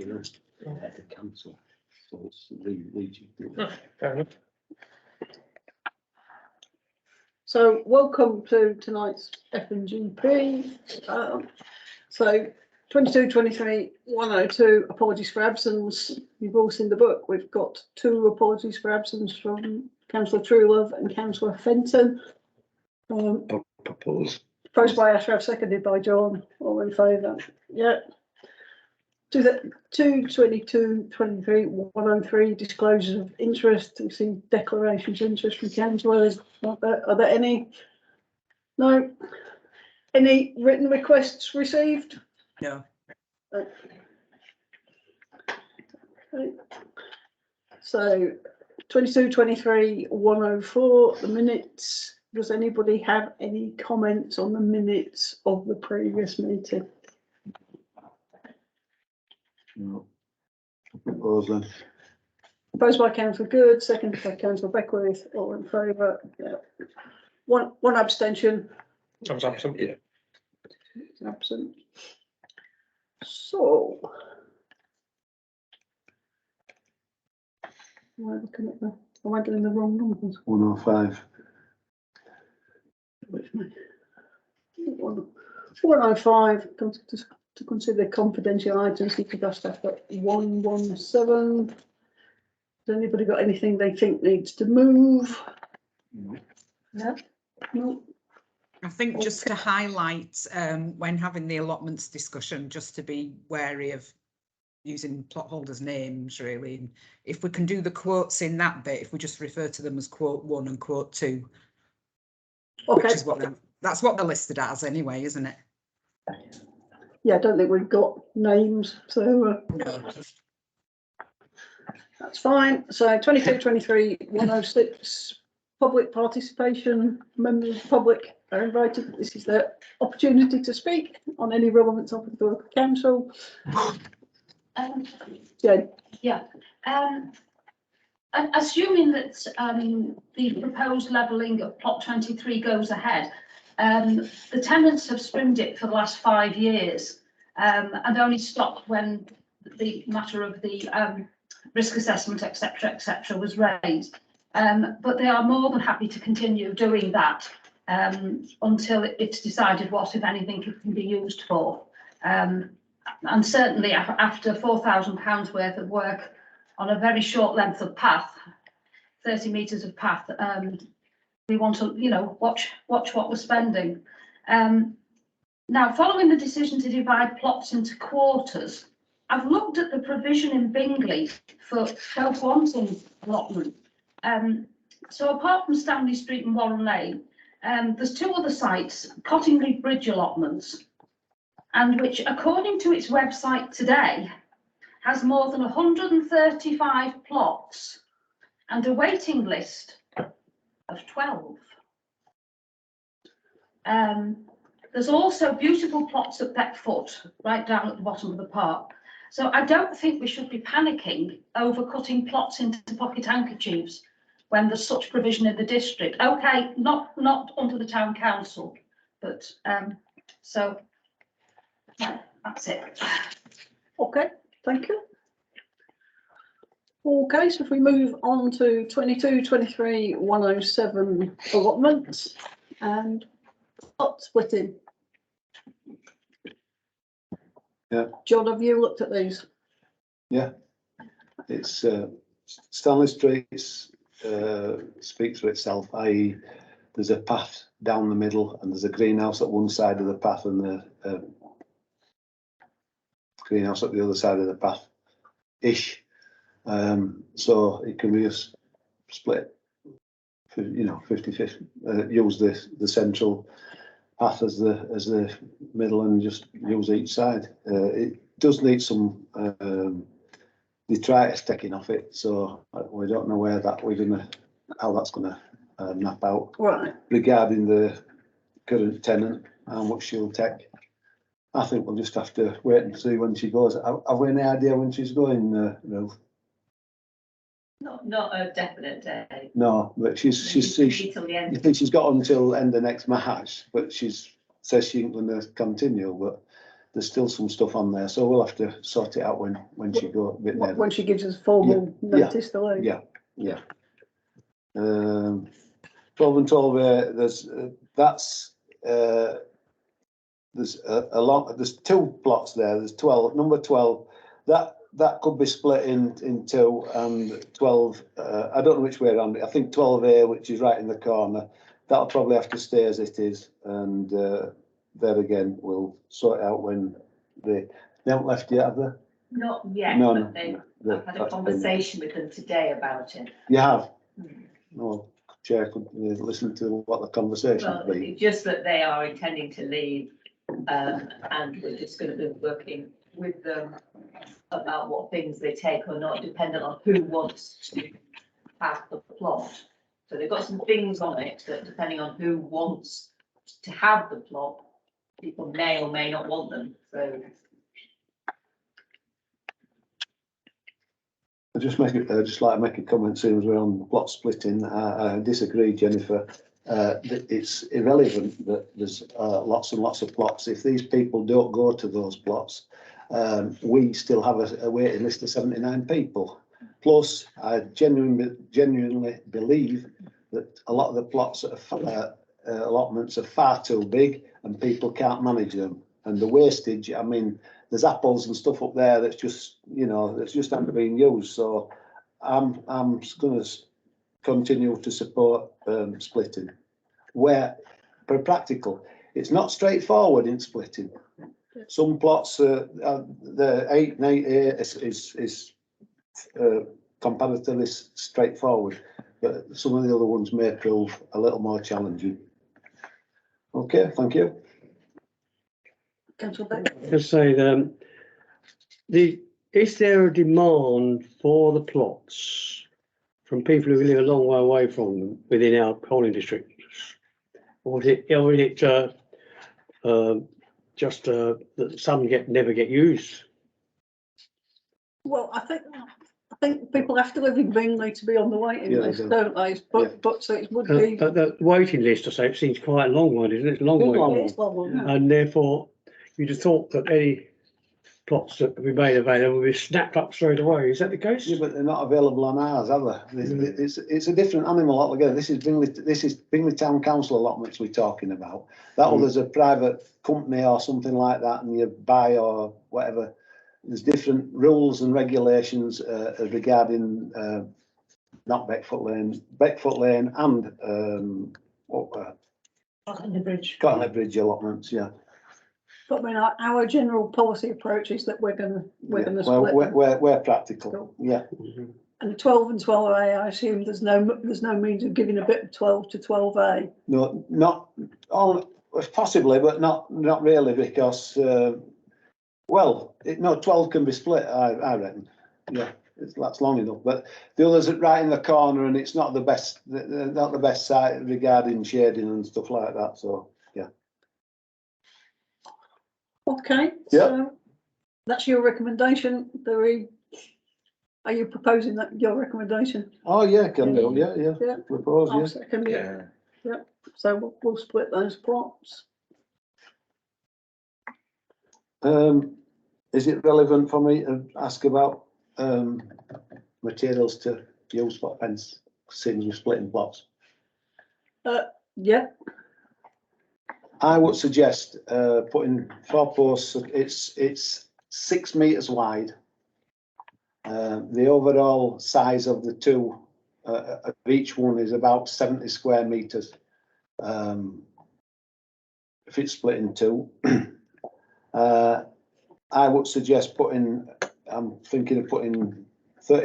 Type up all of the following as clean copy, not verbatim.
at the council, so it's region. Fair enough. So welcome to tonight's FNGP. So 22-23 102 apologies for absence. You've all seen the book. We've got 2 apologies for absence from Councillor Truelove and Councillor Fenton. Propose. Proposed by Ashraf, seconded by John. All in favour? Yeah. 22-23 103 disclosures of interest. We see declarations of interest from councillors. Are there any? No. Any written requests received? No. Okay. So 22-23 104 the minutes. Does anybody have any comments on the minutes of the previous meeting? No. Propose then. Proposed by Councillor Good, seconded by Councillor Beckwith. All in favour? Yeah. One abstention. I was absent. Yeah. Absent. So. Am I looking at the? Am I getting the wrong numbers? 105. Which one? 105 to consider confidential items. You could ask that at 117. Has anybody got anything they think needs to move? No. No. No. I think just to highlight when having the allotments discussion, just to be wary of using plot holders' names, really. And if we can do the quotes in that bit, if we just refer to them as quote 1 and quote 2, Okay. which is what that's what they're listed as anyway, isn't it? Yeah, I don't think we've got names, so No. that's fine. So 22-23 106 public participation. Members of the public are invited. This is their opportunity to speak on any relevant topic of the local council. Jane. Yeah. Assuming that the proposed levelling of plot 23 goes ahead, the tenants have scrimmed it for the last 5 years and only stopped when the matter of the risk assessment, etc., was raised. But they are more than happy to continue doing that until it's decided what, if anything, it can be used for. And certainly after £4,000 worth of work on a very short length of path, 30 metres of path, we want to, watch what we're spending. Now, following the decision to divide plots into quarters, I've looked at the provision in Bingley for self-wanting allotment. So apart from Stanley Street and Warren Lane, there's 2 other sites, Cottingley Bridge allotments, and which, according to its website today, has more than 135 plots and a waiting list of 12. There's also beautiful plots at Beckfoot, right down at the bottom of the park. So I don't think we should be panicking over cutting plots into pocket handkerchiefs when there's such provision in the district. Okay, not under the town council, but so yeah, that's it. Okay, thank you. Okay, so if we move on to 22-23 107 allotments and plot splitting. Yeah. John, have you looked at these? Yeah. It's Stanley Street speaks for itself, i.e. there's a path down the middle and there's a greenhouse at one side of the path and the greenhouse at the other side of the path ish. So it can be a split, 50-50. Use the central path as the middle and just use each side. It does need some detritus taking off it, so we don't know how that's gonna map out. Right. Regarding the current tenant, how much she'll take, I think we'll just have to wait and see when she goes. Have we any idea when she's going, Ruth? Not a definite day. No, but she's you think she's got until end of next March, but says she ain't going to continue. But there's still some stuff on there, so we'll have to sort it out when she go a bit nearer. When she gives us formal notice to leave. Yeah. 12 and 12A, there's a lot, there's 2 plots there, there's 12, number 12, that could be split in 2, and 12, I don't know which way around, I think 12A, which is right in the corner, that'll probably have to stay as it is, and there again, we'll sort it out when they haven't left yet, have they? Not yet, No, but I've had a conversation with them today about it. You have? No, Chair could listen to what the conversation Well, would be. it's just that they are intending to leave, and we're just going to be working with them about what things they take or not, dependent on who wants to have the plot. So they've got some things on it that, depending on who wants to have the plot, people may or may not want them. So I'd just like to make a comment soon as we're on plot splitting. I disagree, Jennifer. That it's irrelevant that there's lots and lots of plots. If these people don't go to those plots, we still have a waiting list of 79 people. Plus, I genuinely believe that a lot of the plots allotments are far too big and people can't manage them. And the wastage, I mean, there's apples and stuff up there that's just, that's just not being used. So I'm going to continue to support splitting. Where, for practical, it's not straightforward in splitting. Some plots, the 8 and 8A is comparatively straightforward, but some of the other ones may prove a little more challenging. Okay, thank you. Councillor Beck. Just say is there a demand for the plots from people who live a long way away from them within our polling districts? Or is it just that some never get used? Well, I think people have to live in Bingley to be on the waiting list, don't they? But so it would be. The waiting list, I say, it seems quite a long one, isn't it? It's a long waiting list. And therefore, you'd have thought that any plots that could be made available would be snapped up straight away. Is that the case? Yeah, but they're not available on ours, are they? It's a different animal altogether. This is Bingley Town Council allotments we're talking about. That one, there's a private company or something like that, and you buy or whatever. There's different rules and regulations regarding not Beckfoot Lane and Cottonley Bridge allotments. Yeah. But I mean, our general policy approach is that we're going to split. Well, we're practical. Yeah. And 12 and 12A, I assume there's no means of giving a bit of 12 to 12A. No, not all, possibly, but not really, because 12 can be split. I reckon. Yeah, that's long enough. But the others are right in the corner, and it's not the best site regarding shading and stuff like that. So yeah. Okay. Yeah. So that's your recommendation. Are you proposing that your recommendation? Oh yeah, can do. Yeah. Propose. I'll Yeah. second it. Yeah. So we'll split those plots. Is it relevant for me to ask about materials to use for fence, since we're splitting plots? Yeah. I would suggest putting 4 posts. It's 6 metres wide. The overall size of the two of each one is about 70 square metres. If it's split in 2, I would suggest I'm thinking of putting 3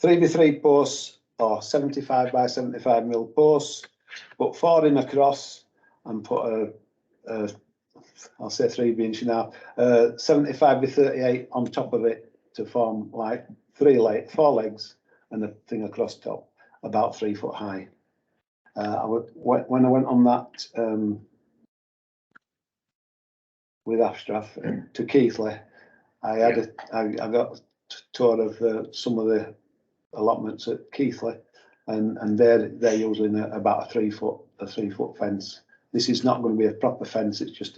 by 3 posts or 75 by 75 mil posts. Put 4 in across and put I'll say 3 inch now, 75 by 38 on top of it to form like 4 legs and a thing across top, about 3 foot high. When I went on that with Ashtraff to Keithley, I got a tour of some of the allotments at Keithley. And they're using about a 3 foot fence. This is not going to be a proper fence. It's just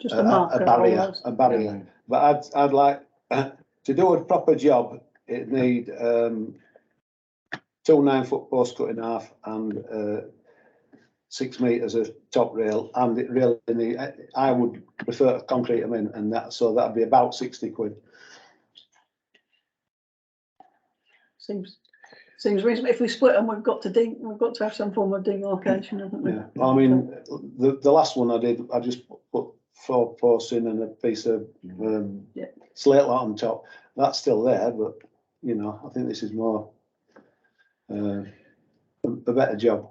Just a marker. barrier, almost. a barrier. But I'd like, to do a proper job, it need, 2 9-foot posts cut in half and, 6 metres of top rail, and it really need, I would prefer to concrete them in, and that, so that'd be about 60 quid. Seems reasonable. If we split them, we've got to have some form of demarcation, haven't we? Yeah, I mean, the last one I did, I just put 4 posts in and a piece of Yeah. slate light on top. That's still there, but you know, I think this is more a better job.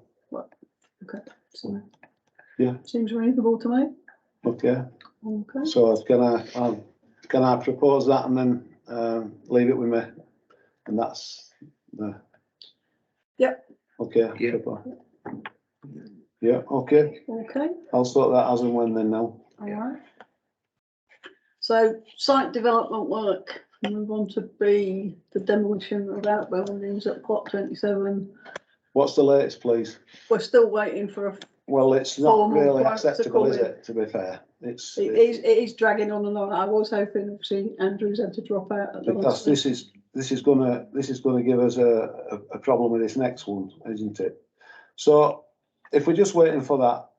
Okay. So, Yeah. Seems reasonable to me. Okay, Okay. so can I propose that and then leave it with me, and that's Yep. okay. Yeah. Yeah. Okay. Okay. I'll sort that as and when then now. All right. So site development work, move on to B, the demolition of outbuildings at plot 27. What's the latest, please? We're still waiting for a, Well, it's not Formal really quote to acceptable, come is in. it? To be fair, it is dragging on and on. I was hoping, obviously, Andrew's had to drop out at the because last. this is gonna give us a problem with this next one, isn't it? So if we're just waiting for that,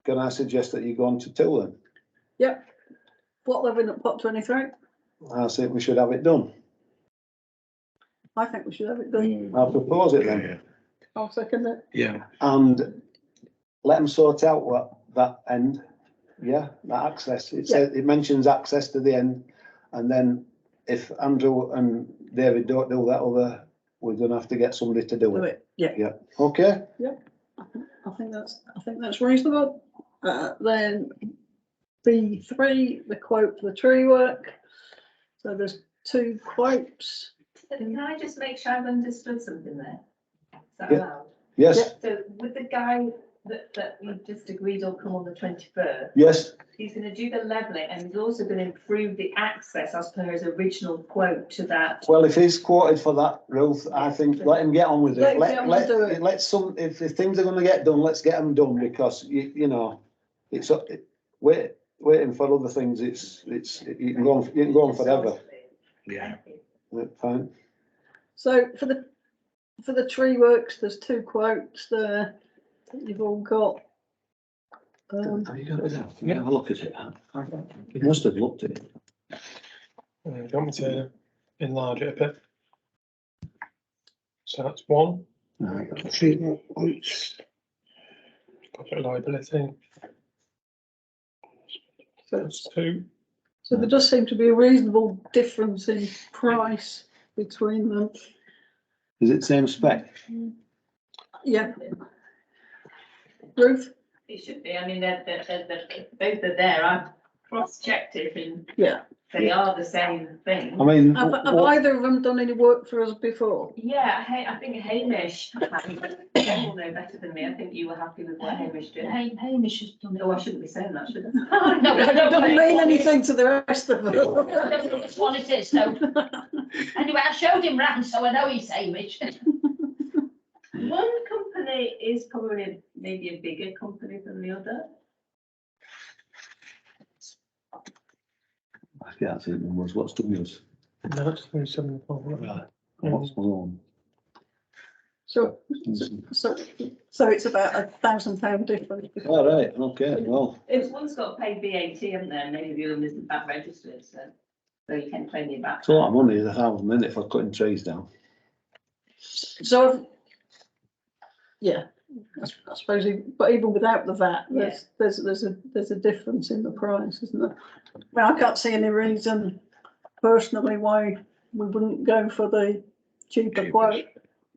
can I suggest that you go on to 2 then? Yep. Plot 11 at plot 23. I think we should have it done. I think we should have it done. I'll propose it then, I'll second it. Yeah. and let them sort out what that end, yeah, that access. It says, it mentions access to the end, and then if Andrew and David don't do that other, we're gonna have to get somebody to do Do it. it. Yeah. Okay? I think that's reasonable. Then B3, the quote for the tree work. So there's 2 quotes. Can I just make sure I've understood something there? Is that Yeah. allowed? Yes, So with the guy that we just agreed will come on the 21st, yes, he's gonna do the levelling and he's also gonna improve the access as per his original quote to that. well, if he's quoted for that, Ruth, I think let him get on with Let it. him get on and do it. Let's if things are gonna get done, let's get them done, because you know, it's, waiting for other things, you can go on forever. Yeah. Fine. So for the tree works, there's 2 quotes there that you've all got. Have you got it out? Can you have a look at it? You must have looked at it. Do you want me to enlarge it a bit? So that's 1, public liability, So, that's 2. so there does seem to be a reasonable difference in price between them. Is it same spec? Yeah. Ruth? It should be, I mean, they're both are there, I've cross-checked it and Yeah. they are the same thing. I mean, Have either of them done any work for us before? Yeah, I think Hamish, you'll know better than me, I think you were happy with what Hamish did. Hamish has done it. Oh, I shouldn't be saying that, should I? No, It doesn't mean anything to the rest of them. It's what it is, so. Anyway, I showed him round, so I know he's Hamish. One company is probably maybe a bigger company than the other. I can't see the numbers. What's the news? No, it's 37. Right. What's going on? So it's about £1,000 difference. All right, okay, well, If one's got to pay VAT, haven't they, maybe the other one isn't that registered, so you can claim your VAT. it's a lot of money, £1,000 a minute for cutting trees down. So, yeah, I suppose, but even without the VAT, there's a difference in the price, isn't there? I mean, I can't see any reason personally why we wouldn't go for the cheaper quote.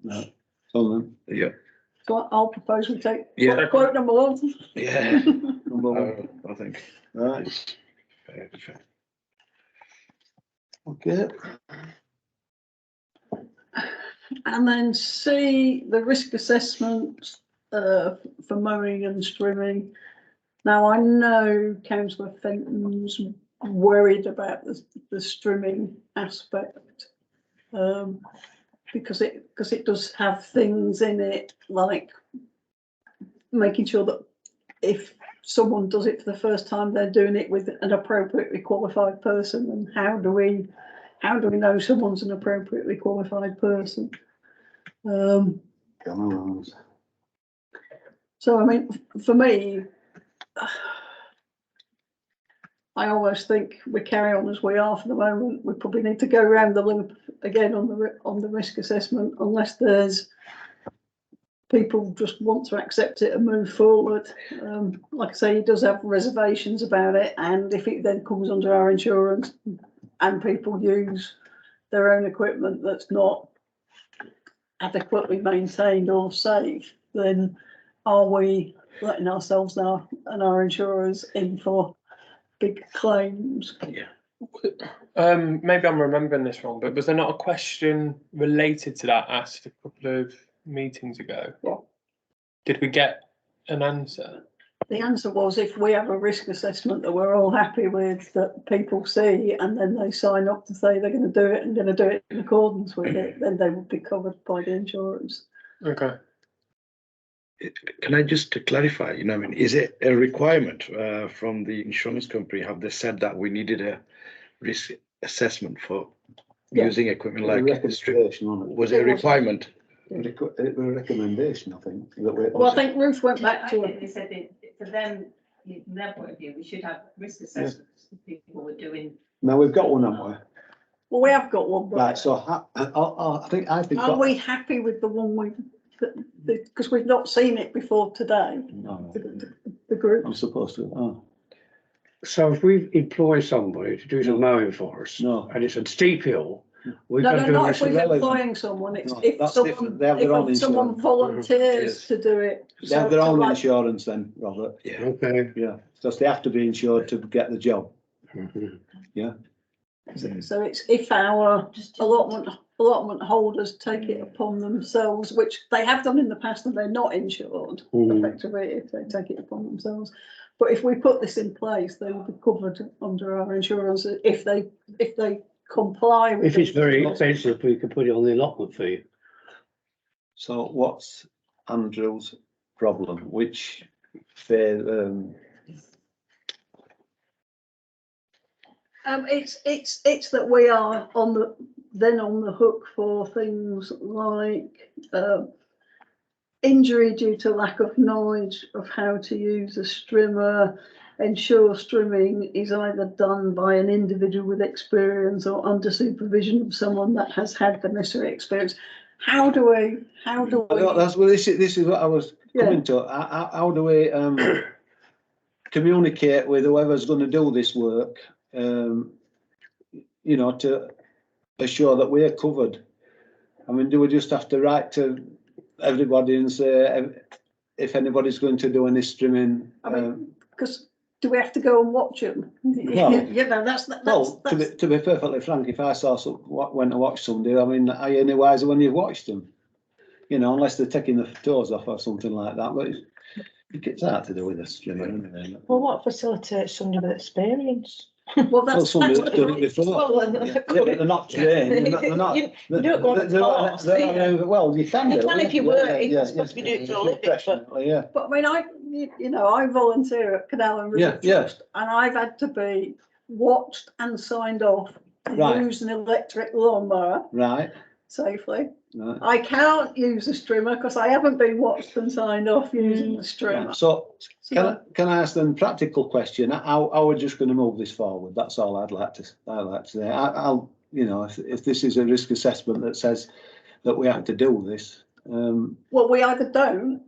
No. So Yeah. So I'll propose we take Yeah. quote number 1. Yeah. then, number 1, I think. right, okay. And then C, the risk assessment for mowing and strimming. Now, I know Councillor Fenton's worried about the strimming aspect, because it does have things in it like making sure that if someone does it for the first time, they're doing it with an appropriately qualified person, and how do we know someone's an appropriately qualified person? So I mean, for me, I almost think we carry on as we are for the moment. We probably need to go around the loop again on the risk assessment, unless there's people just want to accept it and move forward. Like I say, he does have reservations about it, and if it then comes under our insurance and people use their own equipment that's not adequately maintained or safe, then are we letting ourselves now and our insurers in for big claims? Maybe I'm remembering this wrong, but was there not a question related to that asked a couple of meetings ago? What? Did we get an answer? The answer was, if we have a risk assessment that we're all happy with, that people see, and then they sign up to say they're going to do it and going to do it in accordance with it, then they would be covered by the insurance. Okay. Can I just clarify, you know, I mean, is it a requirement from the insurance company? Have they said that we needed a risk assessment for using equipment like recommendation on it? Was it a requirement? It was a recommendation, I think. Well, I think Ruth went back to They said that for them, from their point of view, we should have risk assessments. People were doing. Now we've got one, haven't we? Well, we have got one. But Right. So I think are we happy with the one because we've not seen it before today? No, The group. I'm supposed to. Oh So if we employ somebody to do some mowing for us, no, and it's a steep hill, we've No, got to do a not risk if we're relevant. employing someone. It's No, if that's someone, different. They have their own if someone insurance. volunteers to do it. they have their So own like- insurance then, Robert. Yeah. Okay. Yeah, because they have to be insured to get the job. So it's if our allotment holders take it upon themselves, which they have done in the past, and they're not insured effectively if they take it upon themselves. But if we put this in place, they will be covered under our insurance if they comply with. If it's very expensive, we can put it on the allotment fee. So what's Andrew's problem? Which fair? It's that we are on the hook for things like injury due to lack of knowledge of how to use a strimmer, ensure strimming is either done by an individual with experience or under supervision of someone that has had the necessary experience. How do we? That's well. This is what I was coming to. How do we communicate with whoever's going to do this work? You know, to assure that we're covered. I mean, do we just have to write to everybody and say if anybody's going to do any streaming? I mean, because do we have to go and watch them? Well, that's to be perfectly frank, if I went to watch somebody, I mean, are you any wiser when you've watched them? You know, unless they're taking the toes off or something like that. But it's hard to do with a streamer anyway. Well, what facilitates somebody with experience? Well, that's somebody that's done it before. Well, Yeah, but they're not trained. They're not. You don't go on a course, do you? Well, you can do. You can if you work. It's supposed to be doing it for a living, but- Professionally, yeah. But I mean, I volunteer at Canal and River Trust, and I've had to be watched and signed off to Right. use an electric lawnmower Right. safely. Right. I can't use a strimmer because I haven't been watched and signed off using a strimmer. So So, can I ask them a practical question? How we're just going to move this forward? That's all I'd like to say. I'll you know, if this is a risk assessment that says that we have to do this. well, we either don't,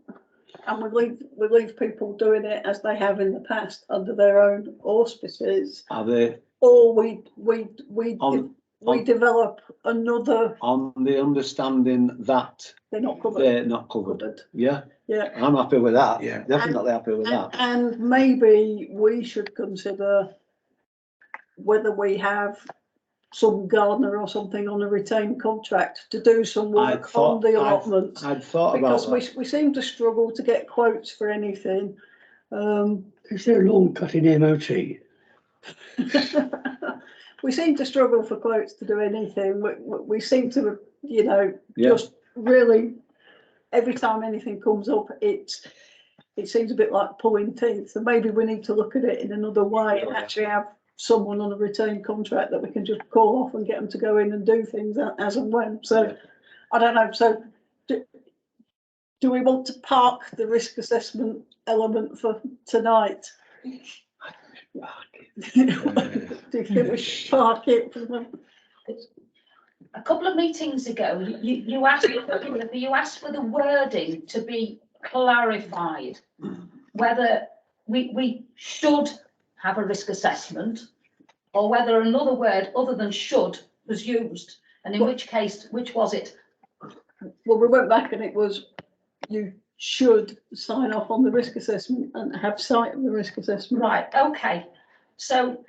and we leave people doing it as they have in the past under their own auspices, Are they or we develop another. on the understanding that They're not covered. they're not covered? Yeah, Yeah. I'm happy with that. Yeah. Definitely happy with that. And maybe we should consider whether we have some gardener or something on a retained contract to do some work on the allotments. I'd thought about Because that. we seem to struggle to get quotes for anything. Is there a long cutting MOT? We seem to struggle for quotes to do anything. We seem to, Yeah. just really, every time anything comes up, it's it seems a bit like pulling teeth. So maybe we need to look at it in another way and actually have someone on a retained contract that we can just call off and get them to go in and do things as and when. So I don't know. So do we want to park the risk assessment element for tonight? Do you think we should park it for the... A couple of meetings ago, you asked for the wording to be clarified, whether we should have a risk assessment or whether another word other than should was used, and in which case, which was it? Well, we went back and it was, you should sign off on the risk assessment and have sight of the risk assessment. Right, okay. So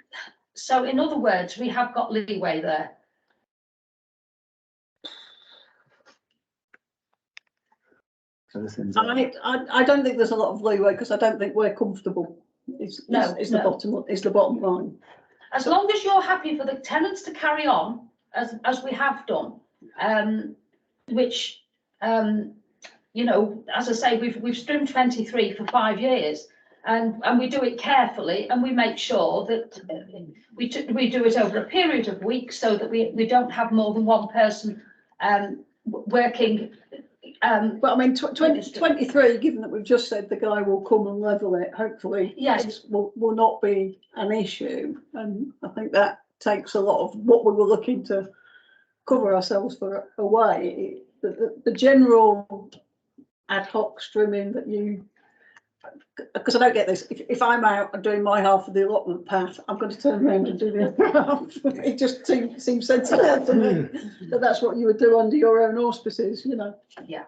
in other words, we have got leeway there. I don't think there's a lot of leeway because I don't think we're comfortable. Is the bottom line. As long as you're happy for the tenants to carry on as we have done, which you know, as I say, we've streamed 23 for 5 years, and we do it carefully, and we make sure that we do it over a period of weeks so that we don't have more than one person working. But I mean, 23, given that we've just said the guy will come and level it, hopefully, yes, will not be an issue. And I think that takes a lot of what we were looking to cover ourselves for away. The general ad hoc streaming that you, because I don't get this, if I'm out and doing my half of the allotment path, I'm going to turn around and do the other half. It just seems sensible to me that that's what you would do under your own auspices, you know. Yeah.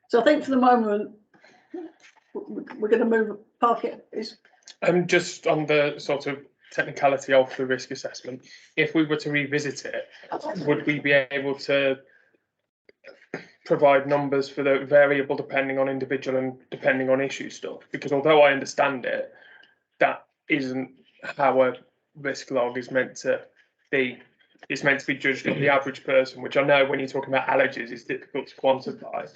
So I think for the moment, we're going to park it. Just on the sort of technicality of the risk assessment, if we were to revisit it, would we be able to provide numbers for the variable depending on individual and depending on issue stuff? Because although I understand it, that isn't how a risk log is meant to be. It's meant to be judged on the average person, which I know when you're talking about allergies is difficult to quantify.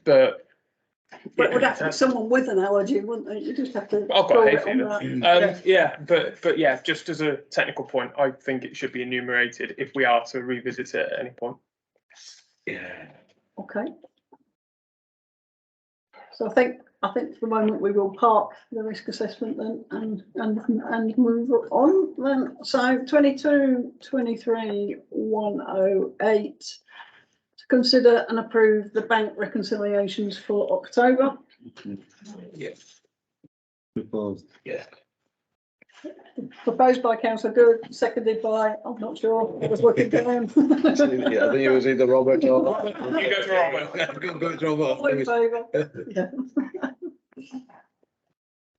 But it would have to be someone with an allergy, wouldn't it? You just have to. I've got hay fever. Yeah, but yeah, just as a technical point, I think it should be enumerated if we are to revisit it at any point. Yeah. Okay. So I think for the moment we will park the risk assessment then and move on then. So 22/23/108 to consider and approve the bank reconciliations for October. Yes. Proposed. Yeah. Proposed by Councillor Good, seconded by, I'm not sure, it was looking down. Yeah, I think it was either Robert or. You go to Robert. Go to Robert. All in favour? Yeah.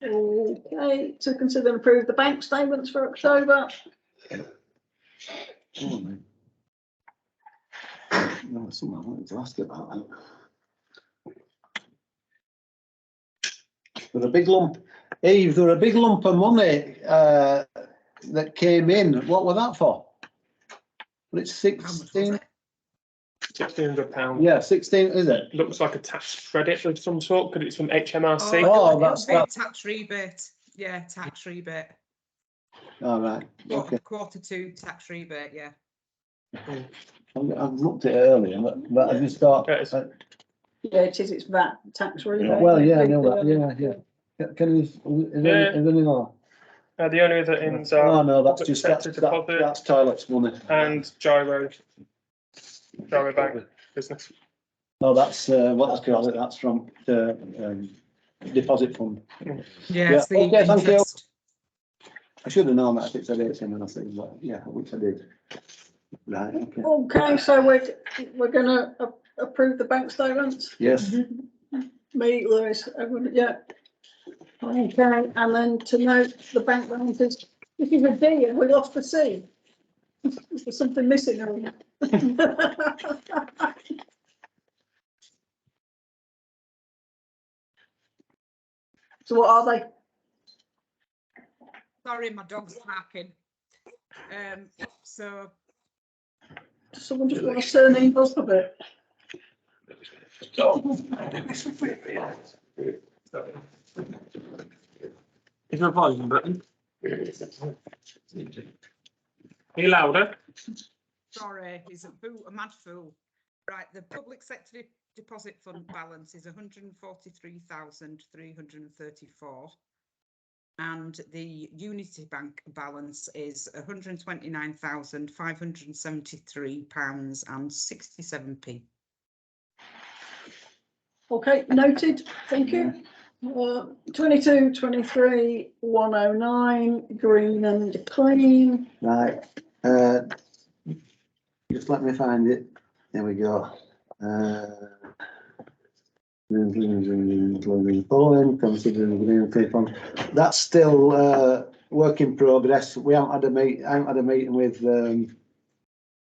Okay, to consider and approve the bank statements for October. No, something I wanted to ask about that. There a big lump, Eve, there a big lump of money that came in. What was that for? Well, it's 16. £1,600. Yeah, 16, is it? Looks like a tax credit of some sort, because it's from HMRC. Oh, that's tax rebate. Yeah, tax rebate. All right. Okay. Quarter 2 tax rebate. Yeah. I've looked at it earlier, but I just thought. Yeah, it is. It's VAT tax rebate. Well, yeah, I know that. Yeah. Can you? Is there any more? The only other ins are. Oh no, that's just deposit that's toilets money. and gyro bank business. Oh, that's what that's called. That's from the deposit fund. Yeah, it's the okay, thank you. interest. I should have known that if it said 18 and I said, well, yeah, which I did. Right. Okay. Okay, so we're going to approve the bank statements. Yes. Me, Lewis, everyone, yeah. Okay, and then to note the bank balances. This is a D, and we lost the C. Is there something missing? So what are they? Sorry, my dog's barking. So Does someone just want to surname us a bit? Is there a volume button? Are you louder? Sorry, he's a mad fool. Right, the public sector deposit fund balance is 143,334. And the Unity Bank balance is £129,573.67p. Okay, noted, thank you. 22-23 109, green and clean. Right, just let me find it. There we go. Following, considering the green clip on. That's still work in progress. We haven't had a meet. I haven't had a meeting with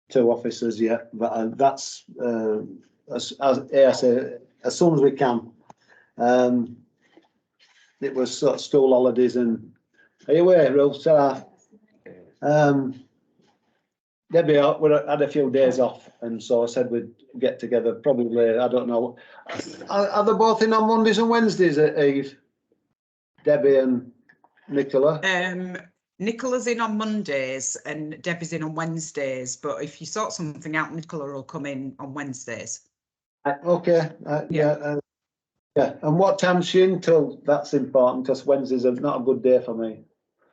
2 officers yet, but that's as soon as we can. It was sort of school holidays, and are you aware, Ruth? Debbie had a few days off, and so I said we'd get together. Probably, I don't know. Are they both in on Mondays and Wednesdays, Eve? Debbie and Nicola. Nicola's in on Mondays and Debbie's in on Wednesdays. But if you sort something out, Nicola will come in on Wednesdays. Okay. Yeah. And what time's she in till? That's important because Wednesdays are not a good day for me.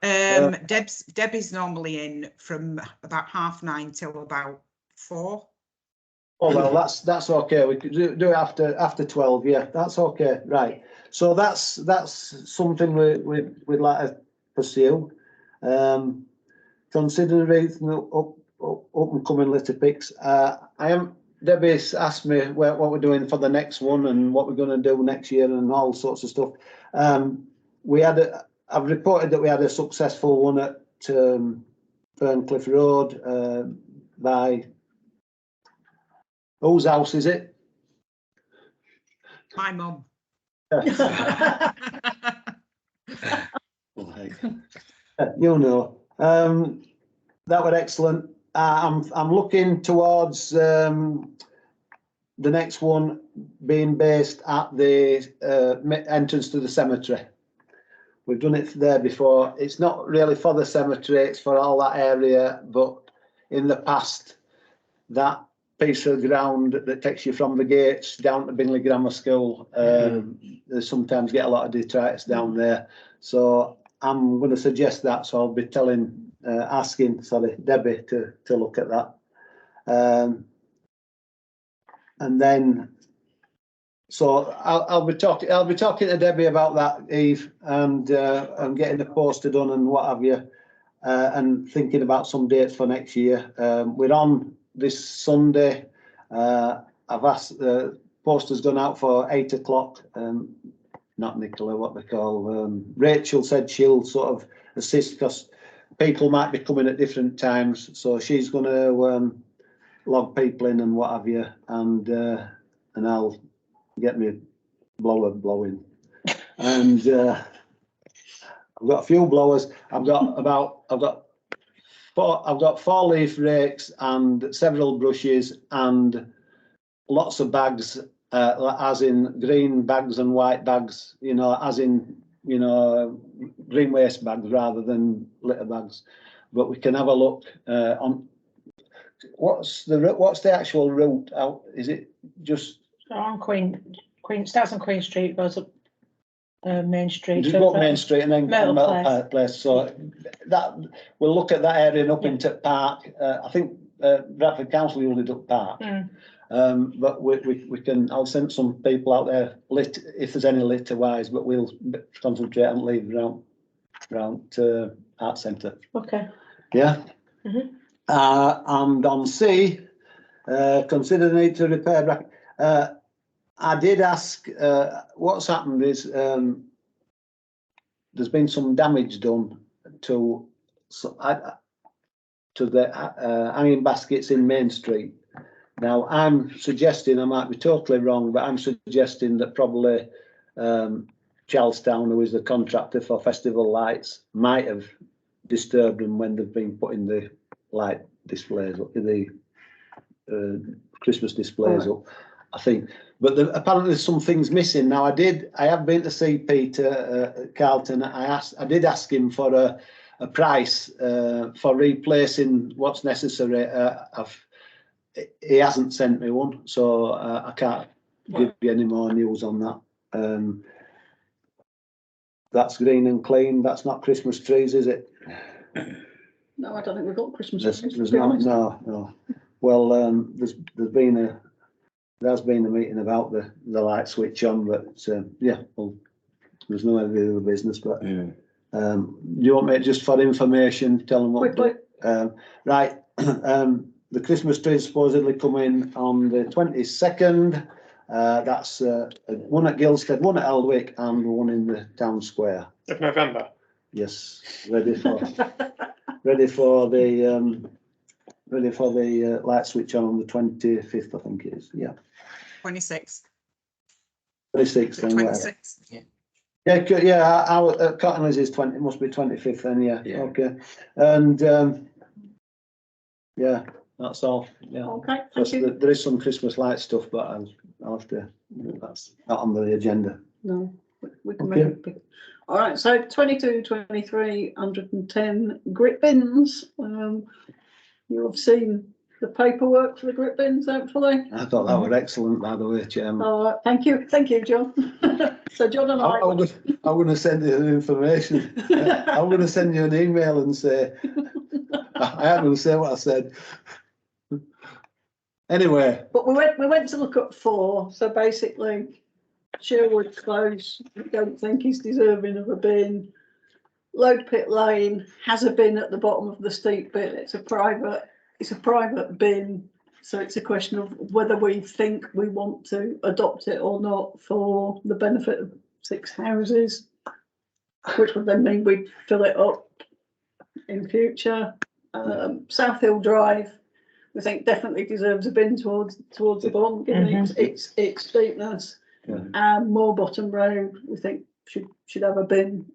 Debbie's normally in from about 9:30 till about 4. Oh well, that's okay. We could do it after 12. Yeah, that's okay. Right. So that's something we'd like to pursue. Considering up and coming litter picks. Debbie's asked me what we're doing for the next one and what we're going to do next year and all sorts of stuff. I've reported that we had a successful one at Ferncliff Road by whose house is it? My mum. You know, that was excellent. I'm looking towards the next one being based at the entrance to the cemetery. We've done it there before. It's not really for the cemetery, it's for all that area, but in the past, that piece of ground that takes you from the gates down to Bingley Grammar School, they sometimes get a lot of detritus down there. So I'm going to suggest that, so I'll be asking Debbie to look at that. And then, so I'll be talking to Debbie about that, Eve, and getting the poster done and what have you, and thinking about some dates for next year. We're on this Sunday. I've asked the poster's gone out for 8 o'clock. Not Nicola, what they call. Rachel said she'll sort of assist because people might be coming at different times, so she's going to log people in and what have you, and I'll get me blower blowing. And I've got a few blowers. I've got 4 leaf rakes and several brushes and lots of bags, as in green bags and white bags, as in, green waste bags rather than litter bags. But we can have a look on what's the actual route out? Is it just On Queen starts on Queen Street, goes up Main Street. Just go up Main Street and then Metal Place. So that we'll look at that area and up into Park. I think Bradford Council usually do Park. But we can. I'll send some people out there if there's any litter wise. But we'll concentrate and leave round to Art Centre. Okay. Yeah. And on C, consider the need to repair. I did ask. What's happened is there's been some damage done to the hanging baskets in Main Street. Now I'm suggesting, I might be totally wrong, but I'm suggesting that probably Charlestown, who is the contractor for festival lights, might have disturbed them when they've been putting the light displays up, the Christmas displays up. I think. But apparently there's some things missing. Now I have been to see Peter Carlton. I did ask him for a price for replacing what's necessary. He hasn't sent me one, so I can't give you any more news on that. That's green and clean. That's not Christmas trees, is it? No, I don't think we've got Christmas There's trees. not. No. Well, there's been a meeting about the light switch on, but yeah, well, there's no other business. But do you want me just for information tell them what? Right. The Christmas trees supposedly come in on the 22nd. That's one at Gilstead, one at Eldwick, and one in the town square. Of November. Yes, ready for the light switch on the 25th, I think it is. Yeah. 26th. 26th. 26th. Yeah. Yeah. Our Cottonley's is 20. It must be 25th then. Yeah. Okay. And yeah, that's all. Yeah. Okay. Thank you. There is some Christmas light stuff, but I'll have to. That's not on the agenda. No, we can make it big. All right, so 22, 23, 110 grit bins. You have seen the paperwork for the grit bins, hopefully. I thought that was excellent, by the way, Chairman. All right, thank you, John. So John and I. I'm going to send you the information. I'm going to send you an email and say, I am going to say what I said. Anyway. But we went to look at 4. So basically, Sherwood Close, we don't think he's deserving of a bin. Load Pit Lane has a bin at the bottom of the steep bit. It's a private bin, so it's a question of whether we think we want to adopt it or not for the benefit of 6 houses, which would then mean we'd fill it up in future. South Hill Drive, we think definitely deserves a bin towards the bottom, given its steepness. And Moor Bottom Road, we think should have a bin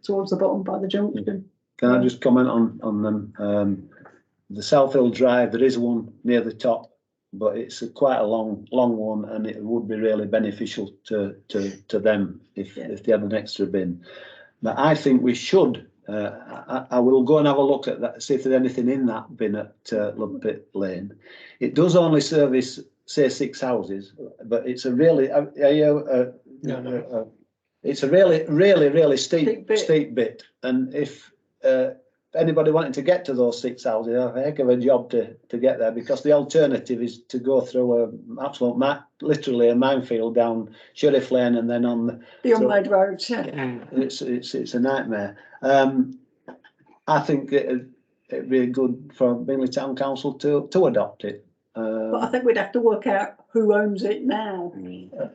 towards the bottom by the junction. Can I just comment on them? The South Hill Drive, there is one near the top, but it's quite a long one, and it would be really beneficial to them if they had an extra bin. But I think we should. I will go and have a look at that, see if there's anything in that bin at Load Pit Lane. It does only service, say, 6 houses, but it's a really it's a really steep bit, and if anybody wanting to get to those 6 houses, have a heck of a job to get there, because the alternative is to go through a absolute literally a minefield down Sheriff Lane and then on the unmade roads. It's a nightmare. I think it'd be good for Bingley Town Council to adopt it. But I think we'd have to work out who owns it now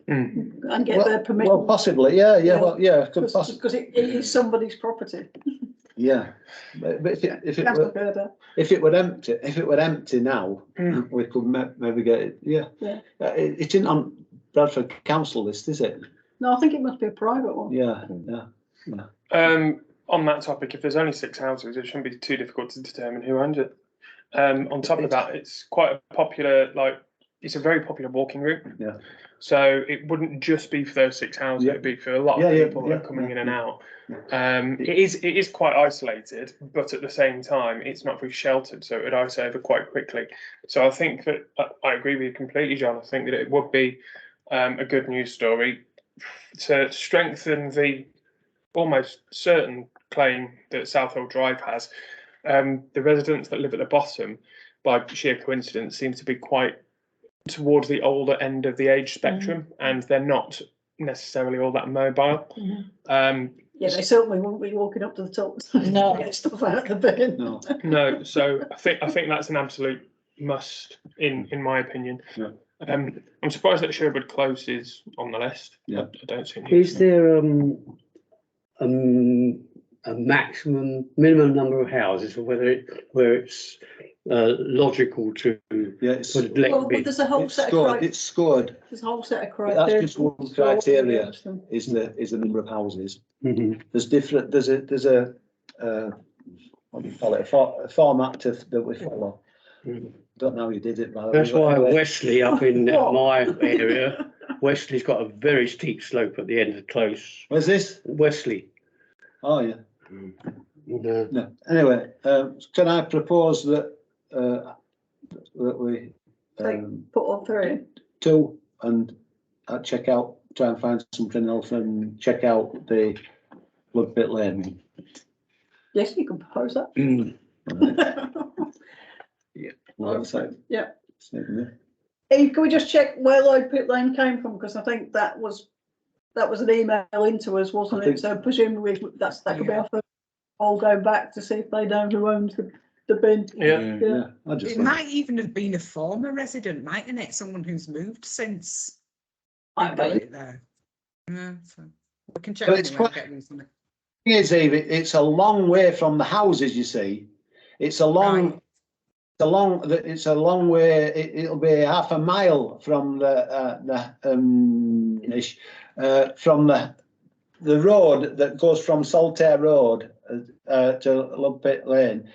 and get their permission. Well, possibly, yeah. Well, yeah, because it is somebody's property. Yeah, but if it were empty now, we could maybe get it. Yeah. It isn't on Bradford Council list, is it? No, I think it must be a private one. Yeah. On that topic, if there's only 6 houses, it shouldn't be too difficult to determine who owns it. On top of that, it's quite a popular, it's a very popular walking route. Yeah. So it wouldn't just be for those 6 houses; it'd be for a lot of people that are coming in and out. It is quite isolated, but at the same time, it's not very sheltered, so it would ice over quite quickly. So I think that I agree with you completely, John. I think that it would be a good news story to strengthen the almost certain claim that South Hill Drive has. The residents that live at the bottom, by sheer coincidence, seem to be quite towards the older end of the age spectrum, and they're not necessarily all that mobile. Yeah, they certainly won't be walking up to the top No. to get stuff out of the bin. No, so I think that's an absolute must in my opinion. Yeah. I'm surprised that Sherwood Close is on the list. Yeah. I don't see any. Is there a minimum number of houses, or where it's logical to put well, there's a whole set of criteria. It's scored. There's a whole set of criteria. That's just one criteria. Is the number of houses. There's different. There's a what do you call it? A format that we follow. Don't know how you did it, by the way. That's why Anyway. Wesley up in my area, Wesley's got a very steep slope at the end of the close. Where's this? Wesley. Oh, yeah. No. No. Anyway, can I propose that that we Put all three in. 2 and check out, try and find something else and check out the Woodpit Lane. Yes, you can propose that. Well, that's it. Yeah. Yeah. Hey, can we just check where Low Pit Lane came from? Because I think that was an email into us, wasn't I think- it? So presumably that could be Yeah. our first. I'll go back to see if they know who owns the bin. Yeah. Yeah, I just It might even have been a former resident, mightn't it? Someone who's moved since. I and got believe. it there. Yeah, so we can check. But it's anyway, quite- get these on it. thing is, Eve, it's a long way from the houses, you see. It's a long, Right. it's a long way. It'll be half a mile from from the road that goes from Saltaire Road to Ludpit Lane.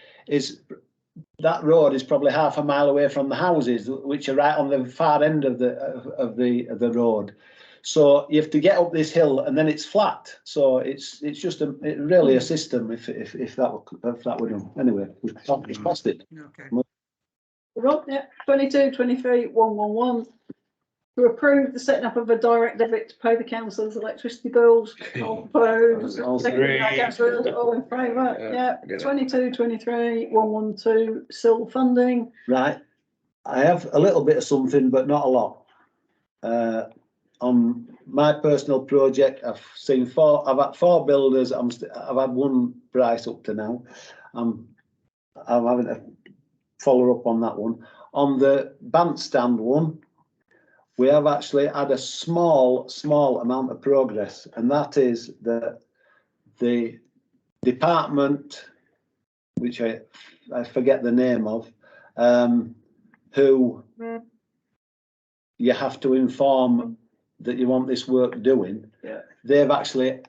That road is probably half a mile away from the houses, which are right on the far end of the road. So you have to get up this hill, and then it's flat. So it's just really a system. If that were done, anyway, we've passed it. Okay. Right, yeah, 22, 23, 111. To approve the setting up of a direct debit to pay the council's electricity bills. All opposed. All Seconded by three. councillors, all in favour, Yeah, yeah. get it. 22, 23, 112, SIL funding. Right. I have a little bit of something, but not a lot. On my personal project, I've had 4 builders. I've had 1 price up to now. I'm having to follow up on that one. On the bandstand one, we have actually had a small amount of progress, and that is that the department, which I forget the name of, who you have to inform that you want this work doing. Yeah. They've actually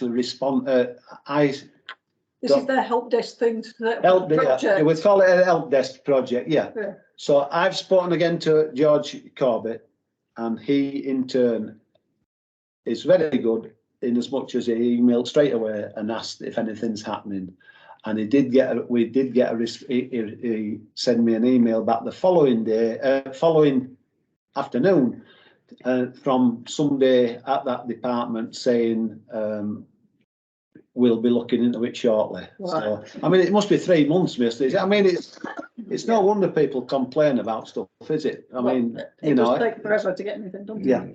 responded. This is their help desk thing to the Help, project. we call it a help desk project, yeah. Yeah. So I've spoken again to George Corbett, and he in turn is very good in as much as he emailed straight away and asked if anything's happening. And he sent me an email back the following afternoon from somebody at that department saying we'll be looking into it shortly. Right. So I mean, it must be 3 months, mister. I mean, it's no wonder people complain about stuff, is it? I mean, it does take forever to get anything done. yeah.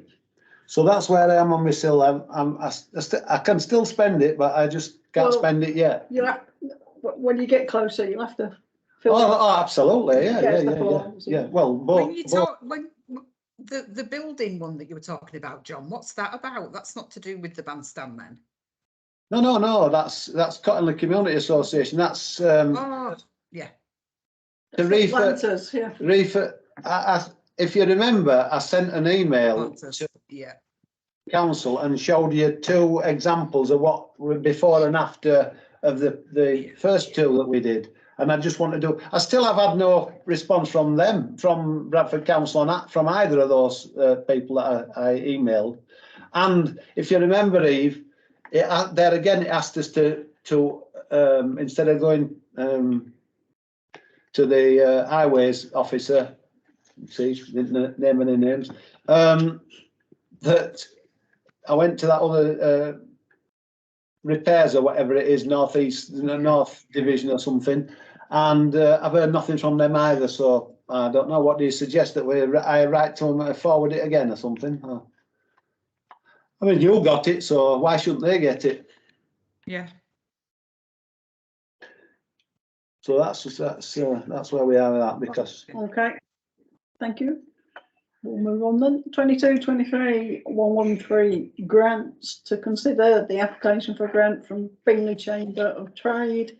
So that's where I am on my SIL. I can still spend it, but I just can't Well, spend it yet. You have, when you get closer, you'll have to Oh, fill out. oh, absolutely, yeah, Get yeah, stuff along, so- yeah. Well, When you talk, when the building one that you were talking about, John, what's that about? That's not to do with the bandstand then. no. That's Cottingley Community Association. That's Oh, yeah. the reefer. Planters, yeah. Reefer. If you remember, I sent an email to Yeah. council and showed you 2 examples of what were before and after of the first 2 that we did. And I just want to do. I still have had no response from them, from Bradford Council, from either of those people that I emailed. And if you remember, Eve, there again it asked us to instead of going to the highways officer, see, didn't name any names, that I went to that other repairs or whatever it is, North Division or something, and I've heard nothing from them either. So I don't know. What do you suggest that I write to them and forward it again or something? I mean, you got it, so why shouldn't they get it? Yeah. So that's where we are with that, because Okay, thank you. We'll move on then. 22, 23, 113 grants to consider the application for a grant from Bingley Chamber of Trade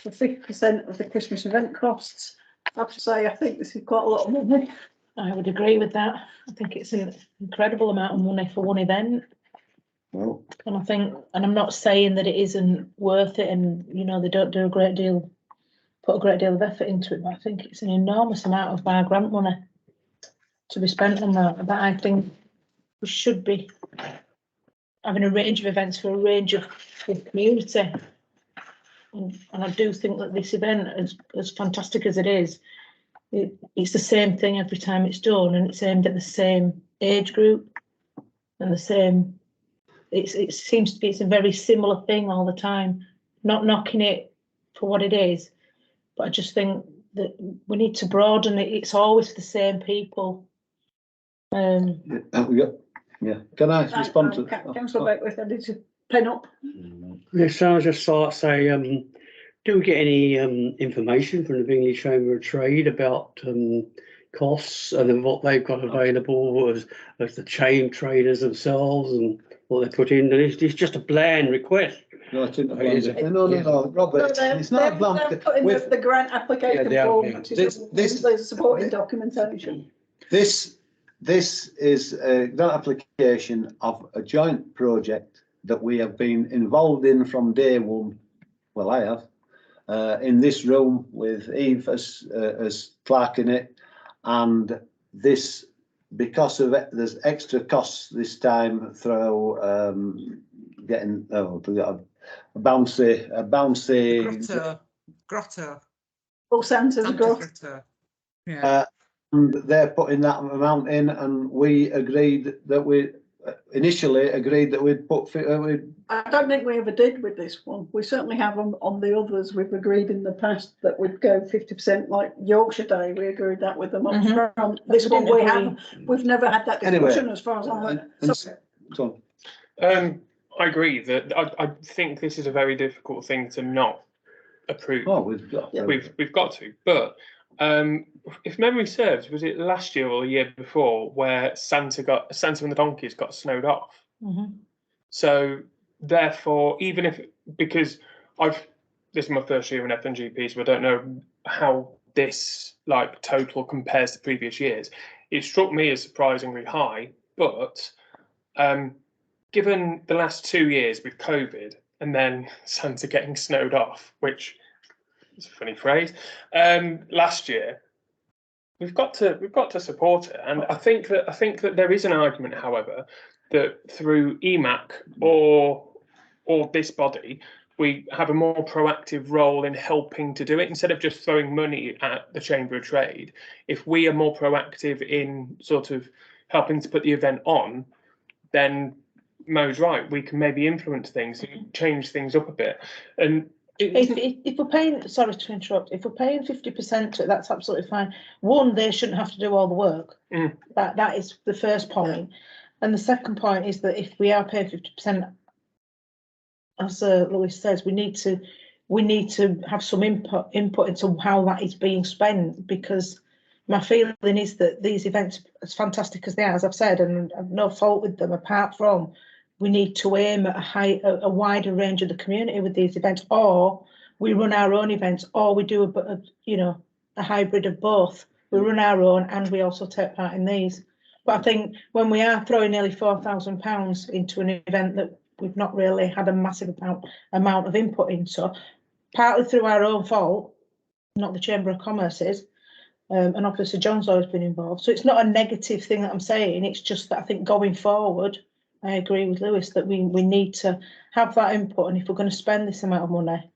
for 50% of the Christmas event costs. I have to say, I think this is quite a lot of money. I would agree with that. I think it's an incredible amount of money for one event. well, And I think, and I'm not saying that it isn't worth it, and you know, they don't do a great deal put a great deal of effort into it, but I think it's an enormous amount of our grant money to be spent on that. But I think we should be having a range of events for a range of the community. And I do think that this event, as fantastic as it is, it's the same thing every time it's done, and it's aimed at the same age group and the same. It seems to be it's a very similar thing all the time. Not knocking it for what it is, but I just think that we need to broaden it. It's always the same people. Yeah, can I respond to? Councillor Beckwith, I need to pen up. Yes, so I just thought, say, do we get any information from the Bingley Chamber of Trade about costs and then what they've got available as the chain traders themselves and what they put in? And it's just a bland request. No, Robert, it's not a blank. They're putting the grant application form, which is the supporting documentation. This is a grant application of a joint project that we have been involved in from day one. Well, I have, in this room with Eve as clerk in it, and this, because of it, there's extra costs this time through getting a bouncy grotto. All Santa's grotto. Yeah. And they're putting that amount in, and we agreed that we initially agreed that we'd put. I don't think we ever did with this one. We certainly have on the others. We've agreed in the past that we'd go 50%, like Yorkshire Day. We agreed that with them up front. This one we haven't. We've never had that discussion as far as I'm aware. I agree that I think this is a very difficult thing to not approve. Oh, we've got to, but if memory serves, was it last year or the year before where Santa and the donkeys got snowed off? So therefore, because this is my first year in FNGP, so I don't know how this total compares to previous years. It struck me as surprisingly high, but given the last 2 years with COVID and then Santa getting snowed off, which is a funny phrase, last year, we've got to support it. And I think that there is an argument, however, that through EMAC or this body, we have a more proactive role in helping to do it instead of just throwing money at the Chamber of Trade. If we are more proactive in sort of helping to put the event on, then Mo's right. We can maybe influence things and change things up a bit. And if we're paying, sorry to interrupt, if we're paying 50% to it, that's absolutely fine. One, they shouldn't have to do all the work. That is the first point. And the second point is that if we are paying 50%, as Lewis says, we need to have some input into how that is being spent, because my feeling is that these events, as fantastic as they are, as I've said, and I've no fault with them, apart from we need to aim at a wider range of the community with these events, or we run our own events, or we do a hybrid of both. We run our own and we also take part in these. But I think when we are throwing nearly £4,000 into an event that we've not really had a massive amount of input into, partly through our own fault, not the Chamber of Commerce's, and obviously John's always been involved. So it's not a negative thing that I'm saying, it's just that I think going forward, I agree with Lewis that we need to have that input, and if we're going to spend this amount of money,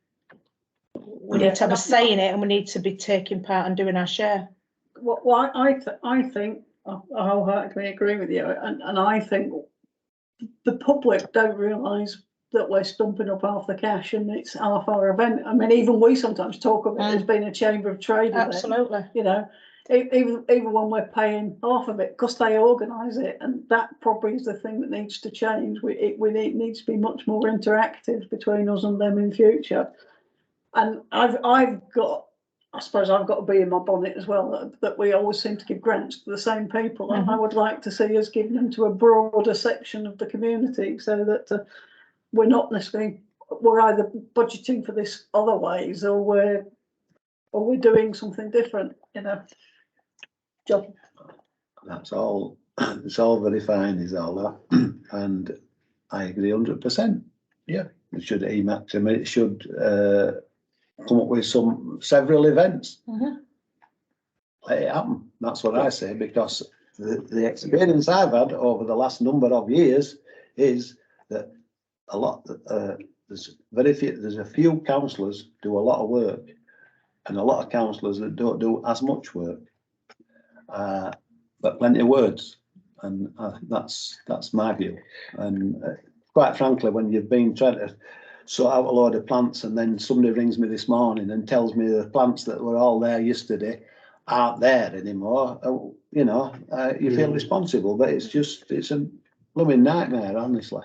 we need to have a say in it, and we need to be taking part and doing our share. Well, I think I wholeheartedly agree with you, and I think the public don't realise that we're stumping up half the cash and it's half our event. I mean, even we sometimes talk of it as being a Chamber of Trade event. Absolutely. You know, even when we're paying half of it because they organise it, and that probably is the thing that needs to change. It needs to be much more interactive between us and them in future. And I suppose I've got to be in my bonnet as well, that we always seem to give grants to the same people, and I would like to see us giving them to a broader section of the community, so that we're not necessarily, we're either budgeting for this other ways, or we're doing something different, you know. John. That's all. It's all very fine, is all that, and I agree 100%. Yeah, it should EMAX. I mean, it should come up with several events. Mhm. Let it happen. That's what I say, because the experience I've had over the last number of years is that there's a few councillors do a lot of work, and a lot of councillors that don't do as much work, but plenty of words, and that's my view. And quite frankly, when you've been trying to sort out a load of plants, and then somebody rings me this morning and tells me the plants that were all there yesterday aren't there anymore, you feel responsible, but it's a blooming nightmare, honestly.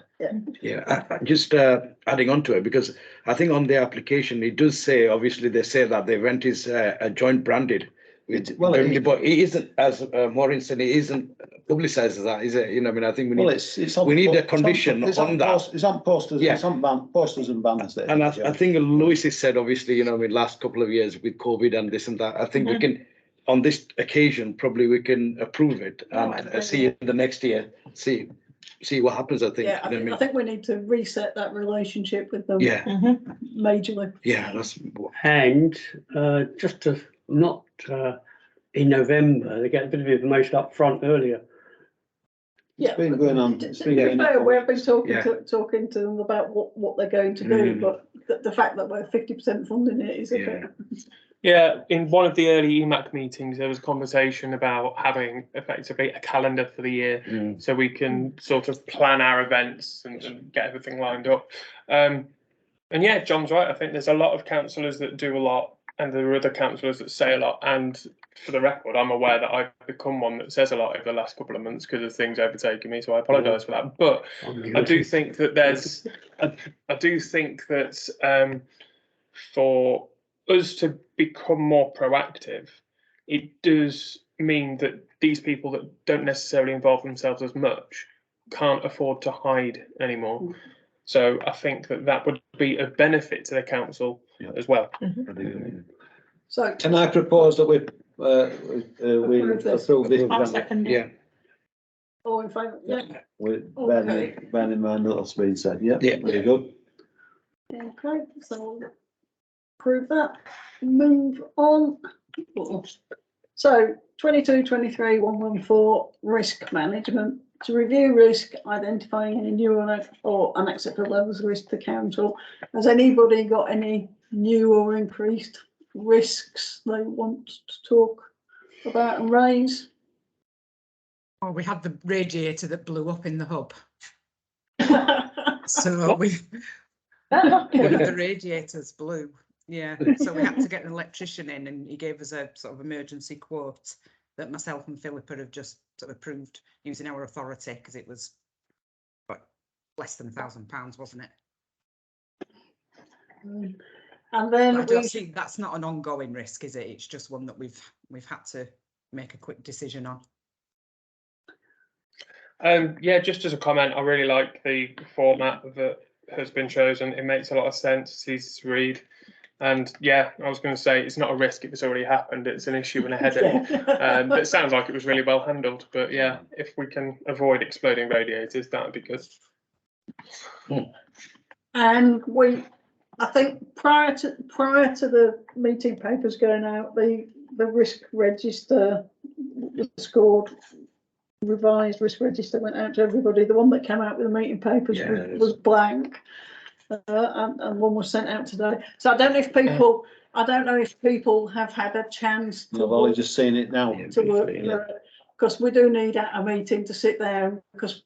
Yeah, just adding on to it, because I think on the application, it does say, obviously, they say that the event is a joint branded. But it isn't, as Maureen said, it isn't publicised as that, is it? I think we need, we need a condition on that. It's on posters, Yeah. it's on posters and banners there. And I think Lewis has said, obviously, in the last couple of years with COVID and this and that, I think we can, on this occasion, probably we can approve it and see it the next year, see what happens, I think. Yeah, I think we need to reset that relationship with them. Yeah. Majorly. Yeah, that's. And just to not in November, they get a bit of information up front earlier. It's been going on. We have been talking Yeah. to them about what they're going to do, but the fact that we're 50% funding it is a bit. Yeah, in one of the early EMAC meetings, there was conversation about having effectively a calendar for the year, so we can sort of plan our events and get everything lined up. And yeah, John's right. I think there's a lot of councillors that do a lot, and there are other councillors that say a lot. And for the record, I'm aware that I've become one that says a lot over the last couple of months because of things overtaking me. So I apologise for that. But I do think that there's, I do think that for us to become more proactive, it does mean that these people that don't necessarily involve themselves as much can't afford to hide anymore. So I think that would be a benefit to the council as well. So can I propose that we approve this? I'll second it. Yeah. All in favour? Yeah. Bearing in mind what's been said. Yeah. Yeah. Very good. Okay, so we'll approve that. Move on. So 22-23 114 risk management. To review risk, identifying any new or unacceptable levels of risk to council. Has anybody got any new or increased risks they want to talk about and raise? Oh, we had the radiator that blew up in the hub. So we one of the radiators blew. Yeah, so we had to get an electrician in, and he gave us a sort of emergency quote that myself and Philippa have just sort of approved using our authority, because it was less than £1,000, wasn't it? And then I don't see that's not an ongoing risk, is it? It's just one that we've had to make a quick decision on. Yeah, just as a comment, I really like the format that has been chosen. It makes a lot of sense. It's easy to read. And yeah, I was going to say it's not a risk if it's already happened. It's an issue and a headache. But it sounds like it was really well handled. But yeah, if we can avoid exploding radiators, that would be good. And I think prior to the meeting papers going out, the risk register was scored. Revised risk register went out to everybody. The one that came out with the meeting papers was blank. And one was sent out today. So I don't know if people have had a chance to. I've only just seen it now. To work because we do need a meeting to sit there, because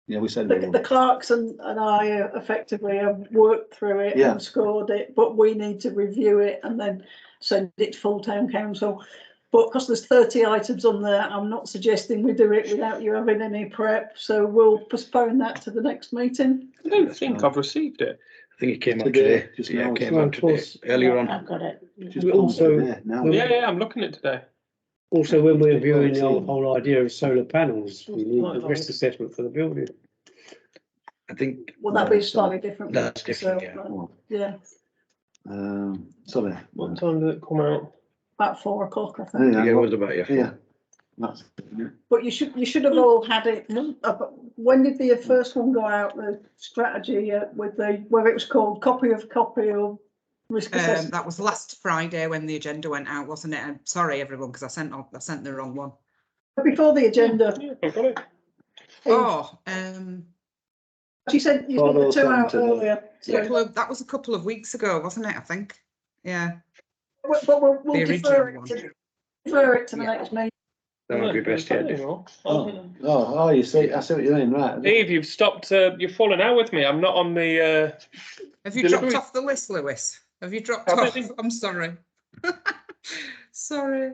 we said the clerks and I effectively have worked through it and scored it, but we need to review it and then send it to full town council. But because there's 30 items on there, I'm not suggesting we do it without you having any prep. So we'll postpone that to the next meeting. I don't think I've received it. I think it came out today. Just now. Came out today. Earlier on. I've got it. Yeah, I'm looking at it today. Also, when we're viewing the whole idea of solar panels, we need the risk assessment for the building. I think. Well, that'd be slightly different. That's different. Yeah. Sorry. What time did it come out? About 4 o'clock, I think. Yeah, it was about That's. But you should have all had it. When did the first one go out? The strategy with whether it was called copy of Risk assessment. That was last Friday when the agenda went out, wasn't it? I'm sorry, everyone, because I sent the wrong one. Before the agenda, Yeah, I've got it. Oh, she said you sent the 2 out earlier. So, that was a couple of weeks ago, wasn't it? I think. Yeah. but we'll The defer original it to the Yeah. next meeting. That would be best, yeah. You see, I see what you mean, right? Eve, you've stopped, you're falling out with me. I'm not on the, Have you Delivery. dropped off the list, Lewis? Have you dropped Have I? off? I'm sorry. Sorry.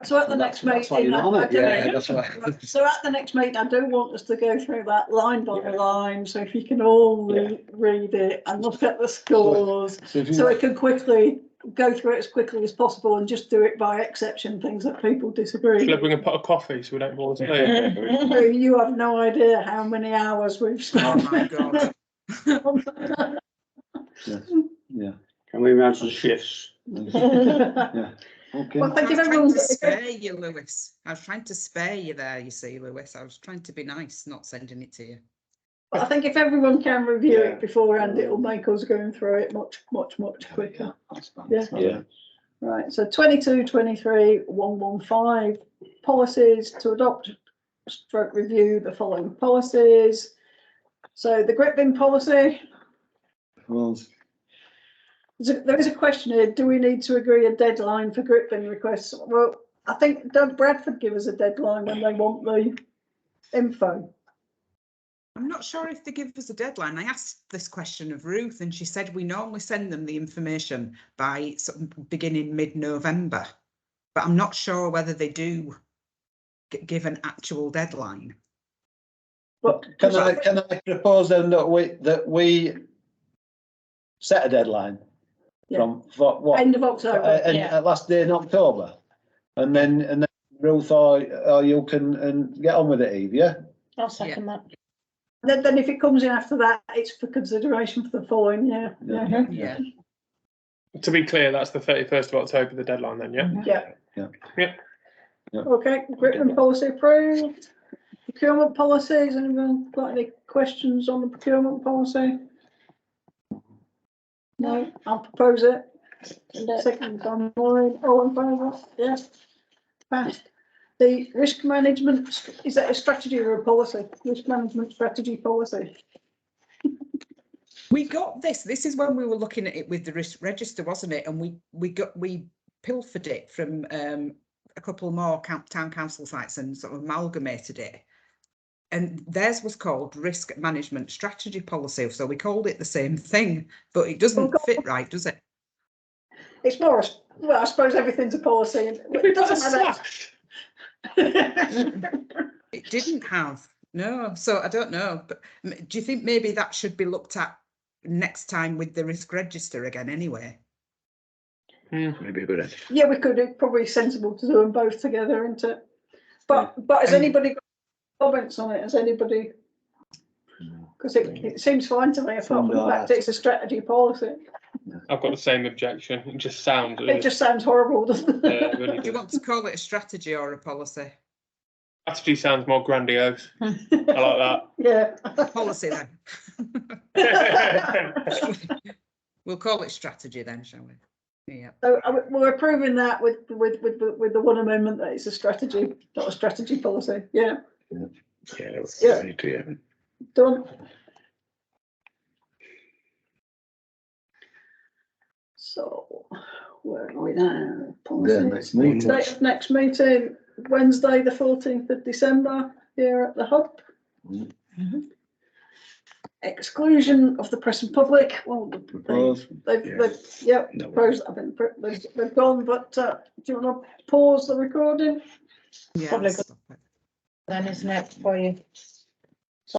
So at the next That's why meeting, you're not on it. Yeah, that's why. so at the next meeting, I do want us to go through that line by line, so if you can all read it and look at the scores, So if you so we can quickly go through it as quickly as possible and just do it by exception, things that people disagree. shall I bring a pot of coffee so we don't fall asleep? So you have no idea how many hours we've Oh spent. my God. yeah, Can we imagine shifts? yeah. Okay. Well, I thank you was trying everyone. to spare you, Lewis. I was trying to spare you there, you see, Lewis. I was trying to be nice, not sending it to you. I think if everyone can review Yeah. it beforehand, it'll make us going through it much quicker. That's fine. Yeah. Yeah. Right, so 22-23-115 policies to adopt, stroke review the following policies. So the grip bin policy, Well, there is a question here, do we need to agree a deadline for grip bin requests? Well, I think Doug Bradford give us a deadline when they want the info. I'm not sure if they give us a deadline. I asked this question of Ruth and she said we normally send them the information by sort of beginning mid-November, but I'm not sure whether they do give an actual deadline. But can I propose then that we set a deadline from for what end of October, last day in October, and then Ruth or you can get on with it, Eve. Yeah. I'll second that. then if it comes in after that, it's for consideration for the following year. Yeah. Yeah. To be clear, that's the 31st of October, the deadline then, yeah? Okay, grip policy approved. Procurement policies, anyone got any questions on the procurement policy? No, I'll propose it. Second by Maureen, all in favour? Yes. Passed. The risk management, is that a strategy or a policy? Risk management strategy policy. We got this is when we were looking at it with the risk register, wasn't it? And we pilfered it from a couple more town council sites and sort of amalgamated it. And theirs was called risk management strategy policy. So we called it the same thing, but it doesn't fit right, does it? It's more, well, I suppose everything's a policy. It doesn't matter. It didn't have, no. So I don't know, but do you think maybe that should be looked at next time with the risk register again anyway? Maybe a good idea. Yeah, we could. It's probably sensible to do them both together, isn't it? But has anybody got comments on it? Has anybody? Because it seems fine to me, apart from the fact it's a strategy policy. I've got the same objection. It just sounds. It just sounds horrible, doesn't it? Yeah, it really Do you does. want to call it a strategy or a policy? Strategy sounds more grandiose. I like Yeah. Policy then. that. We'll call it strategy then, shall we? Yeah. So we're approving that with the one amendment that it's a strategy, not a strategy policy. Yeah. Yeah. Yeah. Need to, yeah. Done. So where are we now? Yeah, next meeting. Date of next meeting, Wednesday, the 14th of December, here at the Hub. Exclusion of the press and public. Well, they've No. proposed. I think they've gone. But do you want to pause the recording? Yeah. Probably stop it. Then isn't it for you?